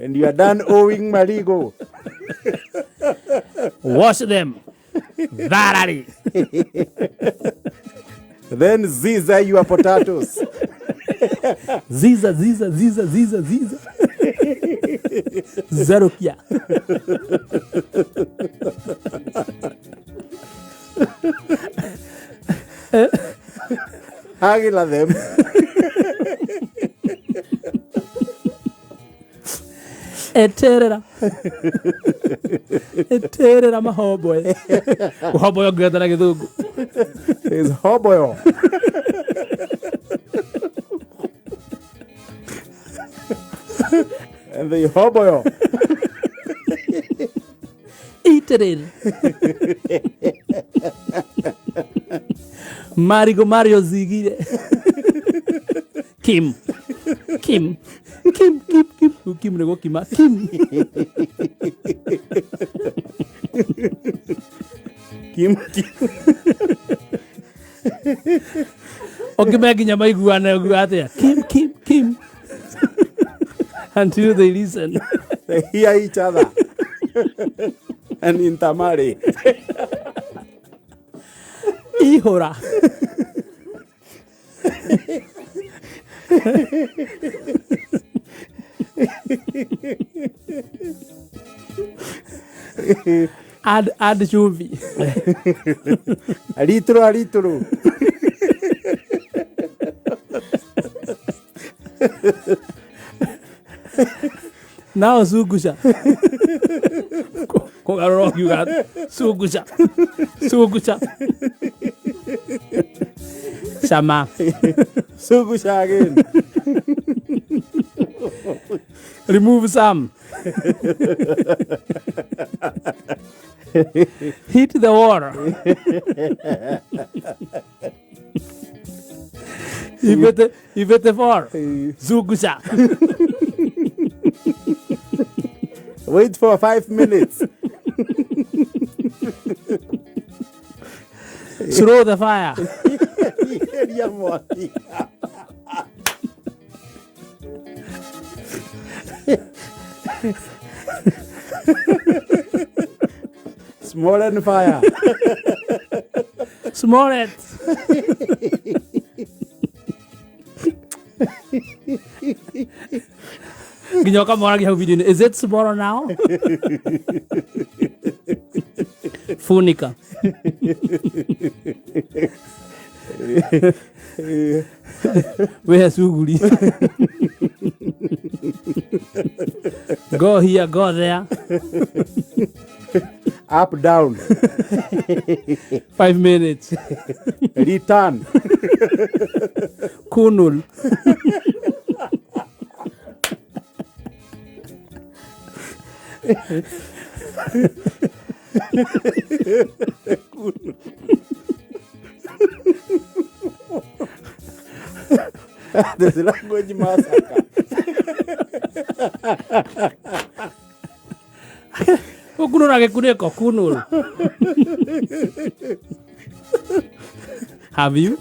And you are done owing Marigo. Wash them thoroughly. Then ziza your potatoes. Ziza. Zarukia. Hagila them. Eterera mahoboy. Hoboy gretana githungu. Is hoboy. And the hoboy. Eaterin. Mario zigire. Kim nego kima. Kim. Okay, back in your mic, you are there. Kim. Until they listen. They hear each other. And in Tamari. Ihora. Add chumvi. Alitro. Now sugusha. Kogarok you got sugusha. Sama. Sugusha again. Remove some. Hit the water. Ivete for Zugusha. Wait for 5 minutes. Throw the fire. Small and fire. Small it. Ginyoka morang yung video. Is it tomorrow now? Funica. Where's Uguri? Go here, go there. Up, down. 5 minutes. Return. Kunul. This language massacre. Kunul age kuneko kunul. Have you?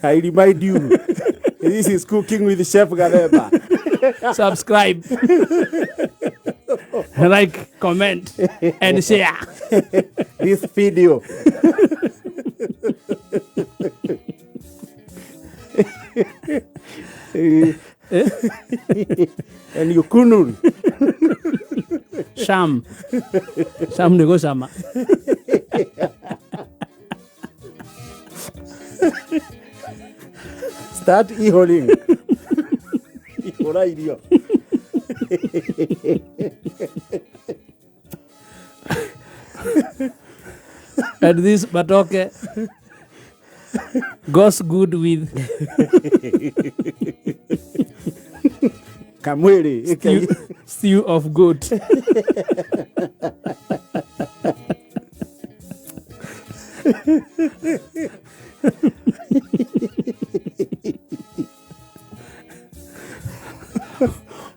I remind you, this is Cooking with Chef Gathemba. Subscribe, like, comment, and share this video. And you kunul. Sham nego sama. Start e-holding. Idiot. And this batoke goes good with Kamwele. Stew of goat.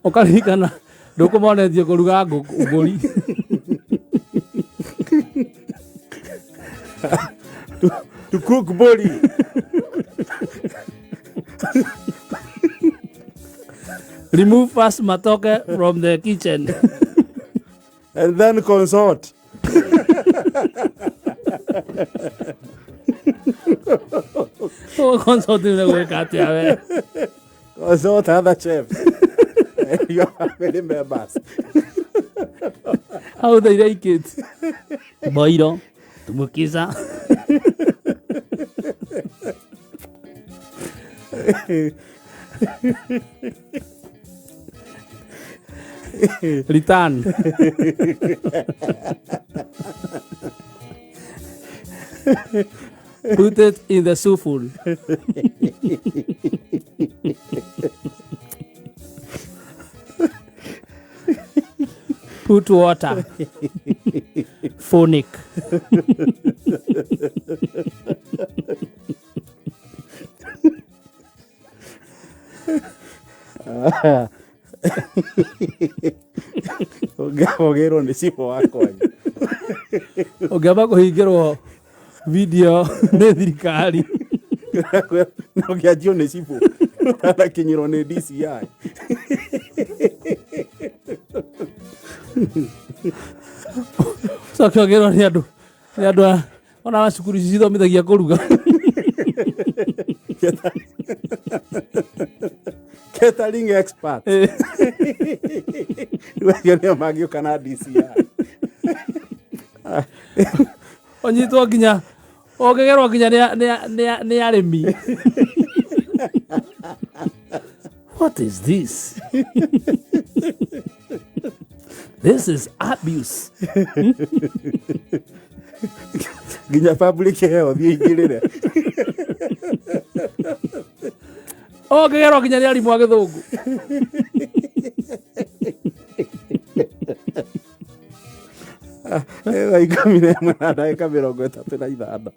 Okarikana doko mone thio kuruga nguri to cook body. Remove first matoke from the kitchen. And then consort. Consulting the Katia. Consort other chefs. Your family members. How they like it? Boiro, Tumukiza. Return. Put it in the soup. Put water. Phonic. Ogero ni sipo wako. Ogaba kuhigirwo video ne thirikari. No giajio ni sipo. Ala kinyiro ni DCI. So kogero ni andu ona cukuru cithomithagia kuruga. Catering expert. Wewe ni magio kana DCI. Onyitwo nginya ogegerwo nginya ni arimi. What is this? This is abuse. Ginya public health ingirire. Ogegerwo nginya ni arimu a githungu. Ega ikamire mwana ndagika 35.